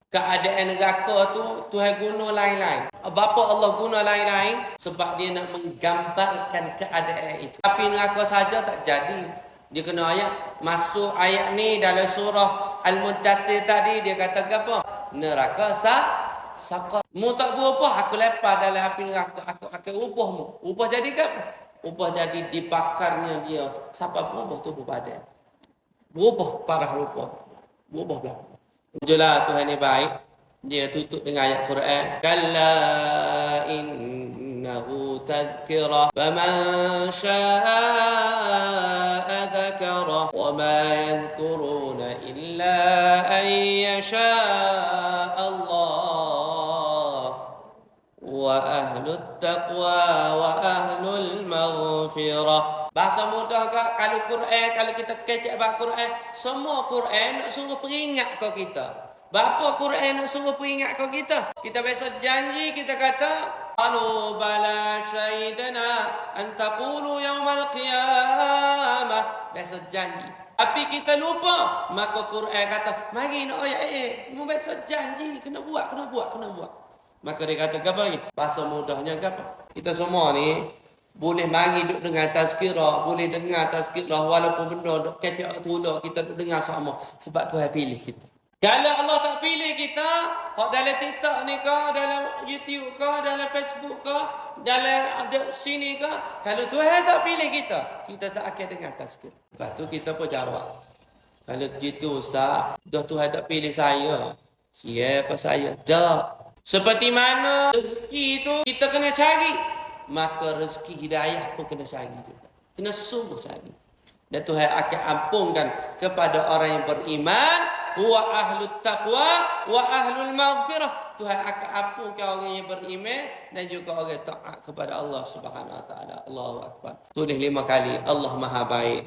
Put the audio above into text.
Keadaan neraka tu Tuhan guna lain-lain. Bapa Allah guna lain-lain sebab dia nak menggambarkan keadaan itu. Tapi neraka saja tak jadi. Dia kena ayat. Masuk ayat ni dalam surah Al-Muddathir tadi dia kata apa? Neraka saqar. Mu tak buat apa? Aku lepas dalam api neraka. Aku akan ubahmu. Ubah jadi apa? Ubah jadi dibakarnya dia. Siapa berubah tubuh badan. Berubah parah lupa. Berubah belakang. Itulah Tuhan ni baik. Dia tutup dengan ayat Quran. Kalla innahu tadhkirah. Faman syaa'a dhakara. Wa ma yadhkuruna illa an yasha'a Allah. Wa ahlul taqwa wa ahlul maghfirah. Bahasa mudah kak, kalau Quran, kalau kita kecek bahawa Quran, semua Quran nak suruh peringat kau kita. Bapa Quran nak suruh peringat kau kita. Kita biasa janji, kita kata, Qalu bala syahidana an taqulu yawmal qiyamah. Biasa janji. Tapi kita lupa, maka Quran kata, mari nak ayat mu biasa janji, kena buat. Maka dia kata apa lagi? Bahasa mudahnya apa? Kita semua ni boleh mari duduk dengan tazkirah, boleh dengar tazkirah walaupun benda duk kecek tulak kita duk dengar sama sebab Tuhan pilih kita. Kalau Allah tak pilih kita, hak dalam TikTok ni ke, dalam YouTube ke, dalam Facebook ke, dalam sini ke, kalau Tuhan tak pilih kita, kita tak akan dengar tazkirah. Lepas tu kita pun jawab. Kalau gitu Ustaz, dah Tuhan tak pilih saya. Siapa saya? Tak. Seperti mana rezeki itu kita kena cari, maka rezeki hidayah pun kena cari juga. Kena sungguh cari. Dan Tuhan akan ampunkan kepada orang yang beriman, huwa ahlut taqwa wa ahlul maghfirah. Tuhan akan ampunkan orang yang beriman dan juga orang taat kepada Allah Subhanahu wa taala. Allahu akbar. Tulis 5 kali, Allah Maha Baik.